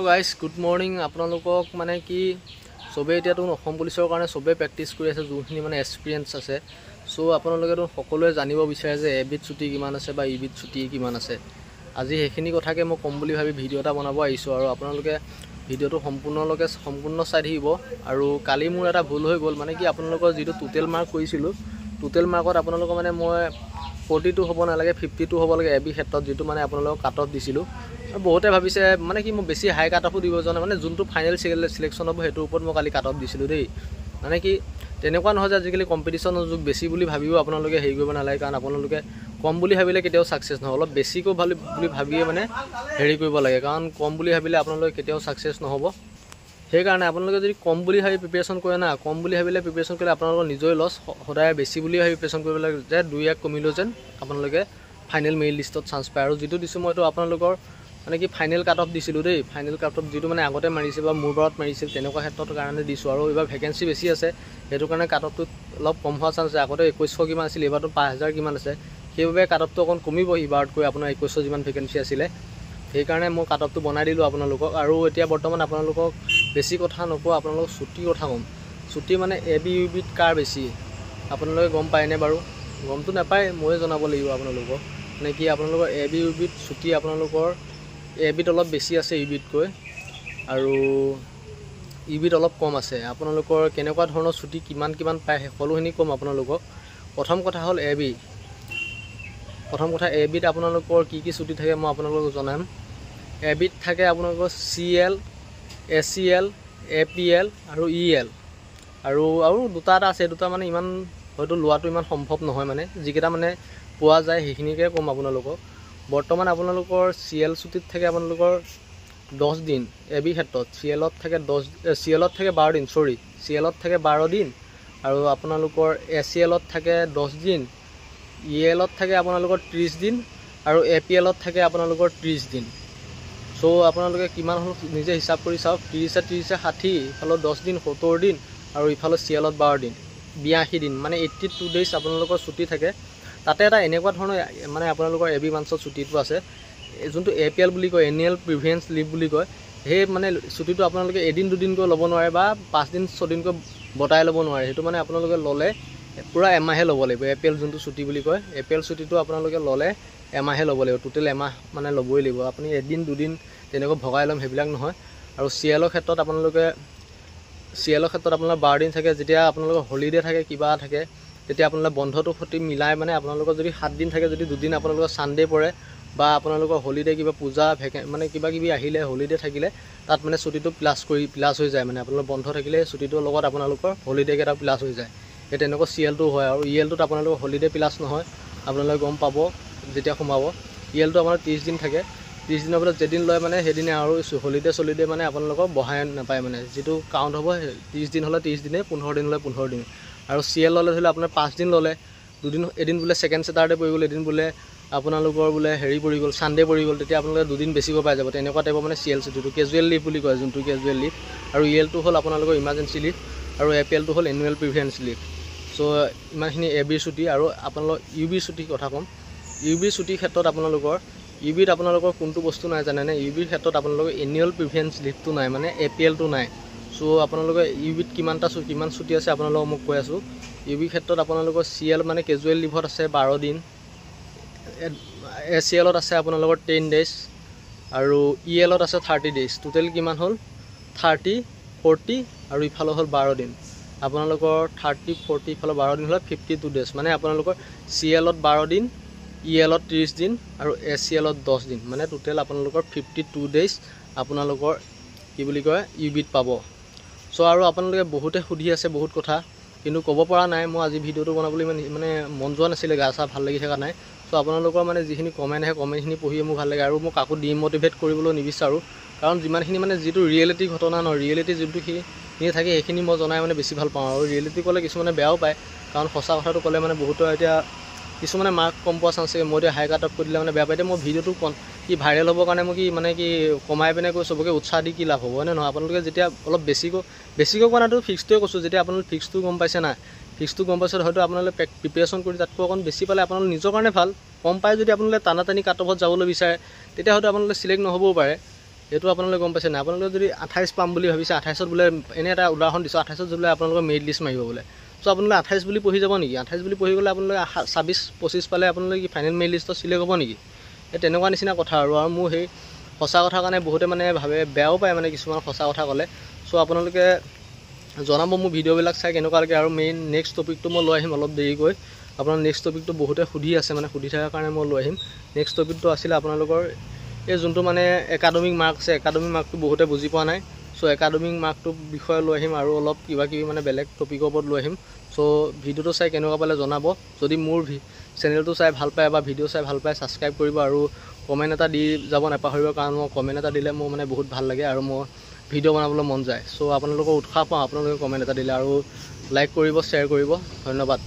guys good morning আপোনালোকক মানে কি চবেই এতিয়াতো অসম পুলিচৰ কাৰণে চবেই প্ৰেক্টিছ কৰি আছে যোনখিনি মানে এক্সপিৰিয়েঞ্চ আছে চ' আপোনালোকেতো সকলোৱে জানিব বিচাৰে যে এবিধ ছুটি কিমান আছে বা ইবিধ ছুটি কিমান আছে আজি সেইখিনি কথাকে মই ক'ম বুলি ভাবি ভিডিঅ' এটা বনাব আহিছোঁ আৰু আপোনালোকে ভিডিঅ'টো সম্পূৰ্ণ চাই থাকিব আৰু কালি মোৰ এটা ভুল হৈ গ'ল মানে কি আপোনালোকৰ যিটো টোটেল মাৰ্ক কৰিছিলোঁ টোটেল মাৰ্কত আপোনালোকৰ মানে মই 42 হ'ব নালাগে 52 হ'ব লাগে এবি ক্ষেত্ৰত যেটো মানে আপোনালোকক কাট অফ দিছিলোঁ আৰু বহুতে ভাবিছে মানে কি মই বেছি হাই কাট অফ দিব জানো মানে যোনটো ফাইনেল সিলেকশন হ'ব হেতুৰ ওপৰত মই কালি কাট অফ দিছিলোঁ দেই মানে কি তেনেকুৱা নহয় যে আজিকালি কম্পিটিশনৰ যুগ বেছি বুলি ভাবিও আপোনালোকে হেৰি কৰিব নালাগে কাৰণ আপোনালোকে কম বুলি ভাবিলে কেতিয়াও সাকসেস নহয় অলপ বেছিকৈ ভাল বুলি ভাবিয়ে মানে হেৰি কৰিব লাগে কাৰণ কম বুলি ভাবিলে আপোনালোকে কেতিয়াও সাকসেস নহব সেই কাৰণে আপোনালোকে যদি কম বুলি ভাবি প্ৰিপাৰেচন কৰে না কম বুলি ভাবিলে প্ৰিপাৰেচন কৰিলে আপোনালোকৰ নিজৰে লছ সদায় বেছি বুলি ভাবি প্ৰিপাৰেচন কৰিব লাগে যে 2-1 কমিলো যেন আপোনালোকে ফাইনেল মেৰিট লিষ্টত চান্স পায় আৰু যেটো দিছো মইতো আপোনালোকৰ মানে কি ফাইনেল কাট অফ দিছিলোঁ দেই ফাইনেল কাট অফ যেটো মানে আগতে মাৰিছিল বা মোৰবাৰত মাৰিছিল তেনেকুৱা ক্ষেত্ৰৰ কাৰণে দিছোঁ আৰু এবাৰ ভ্যাকেন্সি বেছি আছে হেতু কাৰণে কাট অফটো অলপ কম হোৱা চান্স আছে আগতে 2100 কিমান আছিল এবাৰটো 5000 কিমান আছে সেইবাবে কাট অফটো অকণ কমিব ইবাৰতকৈ আপোনাৰ 2100 যিমান ভ্যাকেন্সি আছিল সেই কাৰণে মই কাট অফটো বনাই দিলোঁ আপোনালোকক আৰু এতিয়া বৰ্তমান আপোনালোকক বেছি কথা নকওঁ আপোনালোক ছুটি কথা কম ছুটি মানে এবি ইউবিত কাৰ বেছি আপোনালোকে গম পায়নে বাৰু গমটো নাপায় মই জনাব লাগিব আপোনালোকক মানে কি আপোনালোকৰ এবি ইউবিত ছুটি আপোনালোকৰ এবিত অলপ বেছি আছে ইবিতকৈ আৰু ইবিত অলপ কম আছে আপোনালোকৰ কেনেকুৱা ধৰণৰ ছুটি কিমান পায় সকলোখিনি কম আপোনালোকক প্ৰথম কথা হ'ল এবিত আপোনালোকৰ কি ছুটি থাকে মই আপোনালোকক জনাম এবিত থাকে আপোনালোকৰ সিএল এসিএল এপিএল আৰু ইএল আৰু দুটা আছে দুটা মানে ইমান হয়তো লোৱাটো ইমান সম্ভৱ নহয় মানে যিকেইটা মানে পোৱা যায় সেইখিনিকে কম আপোনালোকক বৰ্তমান আপোনালোকৰ সিএল ছুটিত থাকে আপোনালোকৰ 10 দিন এবি ক্ষেত্ৰত সিএলত থাকে 12 দিন সৰি সিএলত থাকে 12 দিন আৰু আপোনালোকৰ এসিএলত থাকে 10 দিন ইএলত থাকে আপোনালোকৰ 30 দিন আৰু এপিএলত থাকে আপোনালোকৰ 30 দিন সো আপোনালোকে কিমান হল নিজে হিসাব কৰি চাওক 30 60 ইফালে 10 দিন 70 দিন আৰু ইফালে সিএলত 12 দিন 82 দিন মানে 82 ডেজ আপোনালোকৰ ছুটি থাকে তাতে এটা এনেকুৱা ধৰণৰ মানে আপোনালোকৰ এবি মান্থৰ ছুটিটো আছে যোনটো এপিএল বুলি কয় এনুৱেল প্ৰিভিয়েন্স লিভ বুলি কয় হে মানে ছুটিটো আপোনালোকে এদিন দুদিনকৈ ল'ব নোৱাৰে বা 5 দিন 6 দিনকৈ বটাই ল'ব নোৱাৰে হেতু মানে আপোনালোকে ল'লে পুৰা এমাহে ল'ব লাগিব এপিএল যোনটো ছুটি বুলি কয় এপিএল ছুটিটো আপোনালোকে ল'লে এমাহে ল'ব লাগিব টোটেল এমাহ মানে ল'বই লাগিব আপুনি এদিন দুদিন তেনেকৈ ভগাই ল'ম হেবিলাক নহয় আৰু সিএলৰ ক্ষেত্ৰত আপোনালোকে আপোনাৰ 12 দিন থাকে যেতিয়া আপোনালোকৰ হলিডে থাকে কিবা থাকে তেতিয়া আপোনালোকৰ বন্ধটো ফটি মিলাই মানে আপোনালোকৰ যদি 7 দিন থাকে যদি দুদিন আপোনালোকৰ সানডে পৰে বা আপোনালোকৰ হলিডে কিবা পূজা মানে কিবা কিবি আহিলে হলিডে থাকিলে তাত মানে ছুটিটো প্লাস হৈ যায় মানে আপোনালোকৰ বন্ধ থাকিলে ছুটিটোৰ লগত আপোনালোকৰ হলিডে কেটা প্লাস হৈ যায় এই তেনেকুৱা সিএলটো হয় আৰু ইএলটোত আপোনালোকৰ হলিডে প্লাস নহয় আপোনালোকে গম পাব যেতিয়া সোমাব ইএলটো আপোনাৰ 30 দিন থাকে 30 দিনৰ পৰা যেদিন লয় মানে হেদিনে আৰু হলিডে মানে আপোনালোকৰ বহাই নাপায় মানে যেটো কাউন্ট হ'ব 30 দিন হলে 30 দিনে 15 দিন হলে 15 দিন আৰু সিএল ললে ধৰিলে আপোনাৰ 5 দিন ললে দুদিন এদিন বুলে সেকেন্ড স্যাটাৰডে পৰি গ'ল এদিন বুলে আপোনালোকৰ বুলে হেৰি পৰি গ'ল সানডে পৰি গ'ল তেতিয়া আপোনালোকে দুদিন বেছিকৈ পাই যাব তেনেকুৱা টাইপৰ মানে সিএল ছুটিটো ক্যাজুৱেল লিভ বুলি কয় যোনটো ক্যাজুৱেল লিভ আৰু ইএলটো হ'ল আপোনালোকৰ ইমাৰ্জেন্সি লিভ আৰু এপিএলটো হ'ল এনুৱেল প্ৰিভিয়েন্স লিভ সো ইমানখিনি এবি ছুটি আৰু আপোনালোকৰ ইউবি ছুটি কথা কম ইউবি ছুটি ক্ষেত্ৰত আপোনালোকৰ ইউবিত আপোনালোকৰ কোনটো বস্তু নাই জানে নে ইউবিৰ ক্ষেত্ৰত আপোনালোকৰ এনুৱেল প্ৰিভিয়েন্স লিভটো নাই মানে এপিএলটো নাই সো আপোনালোকে ইউবিত কিমান ছুটি আছে আপোনালোকক মই কৈ আছো ইউবি ক্ষেত্ৰত আপোনালোকৰ সিএল মানে ক্যাজুৱেল লিভত আছে 12 দিন এসিএলত আছে আপোনালোকৰ 10 ডেজ আৰু ইএলত আছে 30 ডেজ টোটেল কিমান হ'ল 30 40 আৰু ইফালে হ'ল 12 দিন আপোনালোকৰ 30 40 ইফালে 12 দিন হলে 52 ডেজ মানে আপোনালোকৰ সিএলত 12 দিন ইএলত 30 দিন আৰু এসিএলত 10 দিন মানে টোটেল আপোনালোকৰ 52 ডেজ আপোনালোকৰ কি বুলি কয় ইউবিত পাব সো আৰু আপোনালোকে বহুতে সুধি আছে বহুত কথা কিন্তু ক'ব পৰা নাই মই আজি ভিডিওটো বনাবলৈ মানে মন যোৱা নাছিল গা চা ভাল লাগি থকা নাই সো আপোনালোকৰ মানে যিখিনি কমেন্ট আহে কমেন্টখিনি পঢ়ি মোৰ ভাল লাগে আৰু মই কাকো ডিমোটিভেট কৰিবলৈ নিবিচাৰো কাৰণ যিমানখিনি মানে যেটো ৰিয়েলিটি ঘটনা ন ৰিয়েলিটি যোনটো খিনি থাকে সেইখিনি মই জনাই মানে বেছি ভাল পাওঁ আৰু ৰিয়েলিটি ক'লে কিছুমানে বেয়াও পায় কাৰণ সঁচা কথাটো ক'লে মানে বহুতৰ এতিয়া কিছুমানে মাৰ্ক কম পোৱা চান্স আছে মই হাই কাট অফ কৰি দিলে মানে বেয়া পায় মই ভিডিওটো কি ভাইৰেল হ'বৰ কাৰণে মই কি মানে কি কমাই পিনে কৈ সবকে উৎসাহ দি কি লাভ হ'ব নে নহয় আপোনালোকে যেতিয়া অলপ বেছিকৈ কোৱাটো ফিক্সটোৱে কৈছো যেতিয়া আপোনালোকে ফিক্সটো গম পাইছে না ফিক্সটো গম পাইছে হয়তো আপোনালোকে প্ৰিপাৰেচন কৰি তাতকৈ অকণ বেছি পালে আপোনালোকৰ নিজৰ কাৰণে ভাল কম পাই যদি আপোনালোকে টানাটানি কাট অফত যাবলৈ বিচাৰে তেতিয়া হয়তো আপোনালোকে সিলেক্ট নহবও পাৰে এইটো আপোনালোকে গম পাইছে নাই আপোনালোকে যদি 28 পাম বুলি ভাবিছে 28ত বোলে এনে এটা উদাহৰণ দিছোঁ 28ত বোলে আপোনালোকৰ মেৰিট লিষ্ট মাৰিব বোলে সো আপোনালোকে 28 বুলি পঢ়ি যাব নেকি 28 বুলি পঢ়ি গ'লে আপোনালোকে 26 25 পালে আপোনালোকে কি ফাইনেল মেৰিট লিষ্টত চিলেক্ট হ'ব নেকি এই তেনেকুৱা নিচিনা কথা আৰু মোৰ সেই সঁচা কথা কাৰণে বহুতে মানে ভাবে বেয়াও পায় মানে কিছুমান সঁচা কথা ক'লে সো আপোনালোকে জনাব মোৰ ভিডিঅ'বিলাক চাই কেনেকুৱা লাগে আৰু মেইন নেক্সট টপিকটো মই লৈ আহিম অলপ দেৰিকৈ আপোনাৰ নেক্সট টপিকটো বহুতে সুধি আছে মানে সুধি থকাৰ কাৰণে মই লৈ আহিম নেক্সট টপিকটো আছিলে আপোনালোকৰ এই যোনটো মানে একাডেমিক মাৰ্ক আছে একাডেমিক মাৰ্কটো বহুতে বুজি পোৱা নাই সো একাডেমিক মাৰ্কটোৰ বিষয়ে লৈ আহিম আৰু অলপ কিবা কিবি মানে বেলেগ টপিকৰ ওপৰত লৈ আহিম সো ভিডিঅ'টো চাই কেনেকুৱা পালে জনাব যদি মোৰ চেনেলটো চাই ভাল পায় বা ভিডিঅ' চাই ভাল পায় ছাবস্ক্ৰাইব কৰিব আৰু কমেণ্ট এটা দি যাব নাপাহৰিব কাৰণ মই কমেণ্ট এটা দিলে মোৰ মানে বহুত ভাল লাগে আৰু মই ভিডিঅ' বনাবলৈ মন যায় সো আপোনালোকৰ উৎসাহ পাওঁ আপোনালোকে কমেণ্ট এটা দিলে আৰু লাইক কৰিব শ্বেয়াৰ কৰিব ধন্যবাদ